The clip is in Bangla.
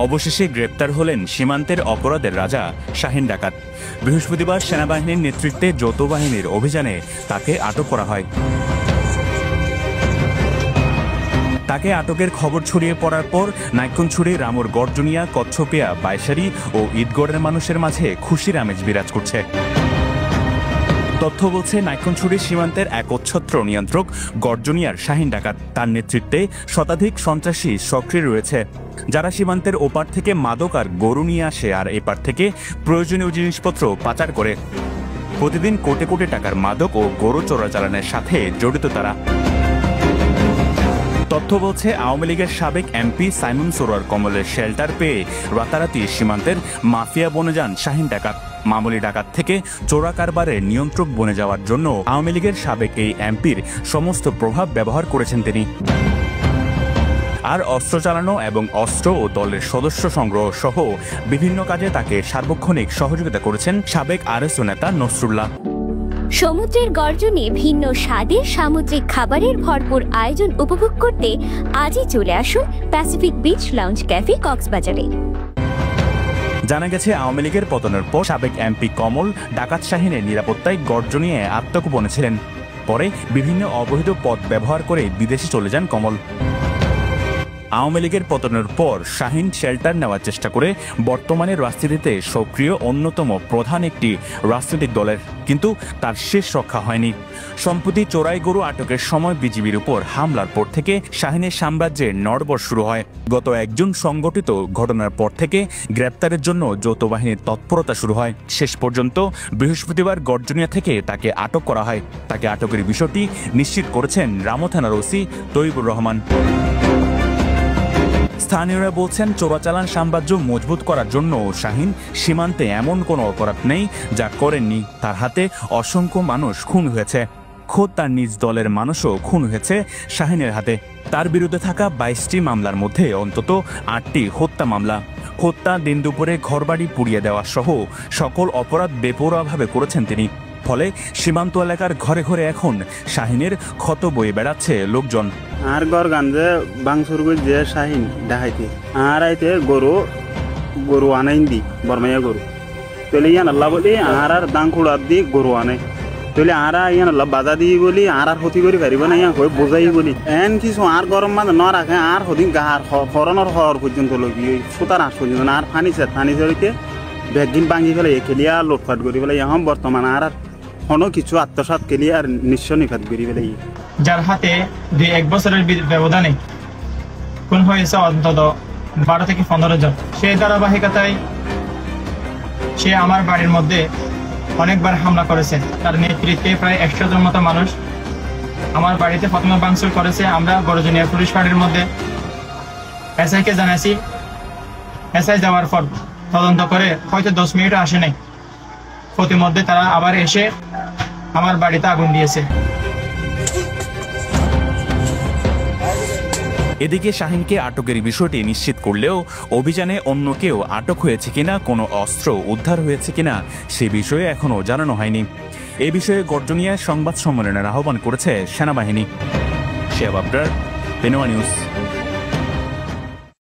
অবশেষে গ্রেপ্তার হলেন সীমান্তের অপরাধের রাজা শাহীন ডাকাত। বৃহস্পতিবার সেনাবাহিনীর নেতৃত্বে যৌথ বাহিনীর অভিযানে তাকে আটক করা হয়। তাকে আটকের খবর ছড়িয়ে পড়ার পর নাইক্ষ্যংছড়ি, রামুর গর্জনিয়া, কচ্ছপিয়া, বাইশারি ও ঈদগড়ের মানুষের মাঝে খুশির আমেজ বিরাজ করছে। তথ্য বলছে, নাইক্ষ্যংছড়ি সীমান্তের এক উচ্ছত্র নিয়ন্ত্রক গর্জনিয়ার শাহীন ডাকাত, তার নেতৃত্বে শতাধিক সন্ত্রাসী সক্রিয় রয়েছে, যারা সীমান্তের ওপার থেকে মাদক আর গরু নিয়ে আসে আর এপার থেকে প্রয়োজনীয় জিনিসপত্র পাচার করে। প্রতিদিন কোটি কোটি টাকার মাদক ও গরু চোরাচালানের সাথে জড়িত তারা। তথ্য বলছে, আওয়ামী লীগের সাবেক এমপি সাইমন সোরার কমলের শেল্টার পেয়ে রাতারাতি সীমান্তের মাফিয়া বনে যান শাহীন ডাকাত। মামুলি ডাকাত থেকে চোরা কারবারের নিয়ন্ত্রক বনে যাওয়ার জন্য আওয়ামী লীগের সাবেক এই এমপির সমস্ত প্রভাব ব্যবহার করেছেন তিনি। আর অস্ত্র চালানো এবং অস্ত্র ও দলের সদস্য সংগ্রহ সহ বিভিন্ন কাজে তাকে সার্বক্ষণিক সহযোগিতা করেছেন সাবেক আরএসও নেতা নসরুল্লাহ। সমুদ্রের গর্জনে ভিন্ন স্বাদের সামুদ্রিক খাবারের ভরপুর আয়োজন উপভোগ করতে আজই চলে আসুন প্যাসিফিক বিচ লাউঞ্জ ক্যাফে কক্সবাজারে। জানা গেছে, আওয়ামী লীগের পতনের পর সাবেক এমপি কমল ডাকাত শাহীনের নিরাপত্তায় গর্জনিয়ায় আত্মগোপনে ছিলেন। পরে বিভিন্ন অবৈধ পথ ব্যবহার করে বিদেশে চলে যান কমল। আওয়ামী লীগের পতনের পর শাহীন শেল্টার নেওয়ার চেষ্টা করে বর্তমানে রাজনীতিতে সক্রিয় অন্যতম প্রধান একটি রাজনৈতিক দলের, কিন্তু তার শেষ রক্ষা হয়নি। সম্প্রতি চোরাই গরু আটকের সময় বিজিবির উপর হামলার পর থেকে শাহীনের সাম্রাজ্যের নড়বড় শুরু হয়। গত 1 জুন সংঘটিত ঘটনার পর থেকে গ্রেপ্তারের জন্য যৌথ বাহিনীর তৎপরতা শুরু হয়। শেষ পর্যন্ত বৃহস্পতিবার গর্জনিয়া থেকে তাকে আটক করা হয়। তাকে আটকের বিষয়টি নিশ্চিত করেছেন রামু থানার ওসি তৈবুর রহমান। স্থানীয়রা বলছেন, চোরাচালান সাম্রাজ্য মজবুত করার জন্য শাহীন সীমান্তে এমন কোনো অপরাধ নেই যা করেননি। তার হাতে অসংখ্য মানুষ খুন হয়েছে, খোদ তার নিজ দলের মানুষও খুন হয়েছে শাহীনের হাতে। তার বিরুদ্ধে থাকা 22টি মামলার মধ্যে অন্তত 8টি হত্যা মামলা। হত্যা, দিন দুপুরে ঘরবাড়ি পুড়িয়ে দেওয়া সহ সকল অপরাধ বেপরোয়াভাবে করেছেন তিনি। ফলে সীমান্ত এলাকার ঘরে ঘরে এখন শাহীনের ক্ষত বয়ে বেড়াচ্ছে লোকজন। আর গর গাঞ্জে বাংসুর যে শাহীন ডাহাইতে আর আইতে গরু আনাইন দি বর্মাইয়া গরু তলে ইয়ান আল্লাহ বলি আর দাং খুড়ার দি গরু আনে তলে আর ইয়ান আল্লাহ বাজা দি বলি আর ক্ষতি করি পারিব না, ইয়া হয়ে বোঝাই বলি এন কিছু আর গরম মানে ন রাখে আর হদিন গাহার হরণর হর পর্যন্ত লগি সুতার আস পর্যন্ত আর ফানি চড়িতে ব্যাগিন ভাঙি ফেলে খেলিয়া লোটফাট করি ফেলে এখন বর্তমান আর কোনো কিছু আত্মসাৎ কেলিয়ে আর নিঃস্ব নিফাত করি ফেলে। যার হাতে 2-1 বছরের ব্যবধানে খুন হয়েছে অন্তত 12 থেকে 15 জন। সেই ধারাবাহিকতায় সে আমার বাড়ির মধ্যে অনেকবার হামলা করেছে। তার নেতৃত্বে প্রায় 100 জন মতো মানুষ আমার বাড়িতে প্রথমে ভাঙচুর করেছে। আমরা গর্জনিয়া পুলিশ ফাঁড়ির মধ্যে এসআইকে জানাইছি। এসআই যাওয়ার পর তদন্ত করে হয়তো 10 মিনিটও আসে নাই, প্রতিমধ্যে তারা আবার এসে আমার বাড়িতে আগুন দিয়েছে। এদিকে শাহীনকে আটকের বিষয়টি নিশ্চিত করলেও অভিযানে অন্য কেউ আটক হয়েছে কিনা, কোনো অস্ত্র উদ্ধার হয়েছে কিনা সে বিষয়ে এখনও জানানো হয়নি। এ বিষয়ে গর্জনিয়ায় সংবাদ সম্মেলনের আহ্বান করেছে সেনাবাহিনী। শেয়াব আবরার, পেনোয়া নিউজ।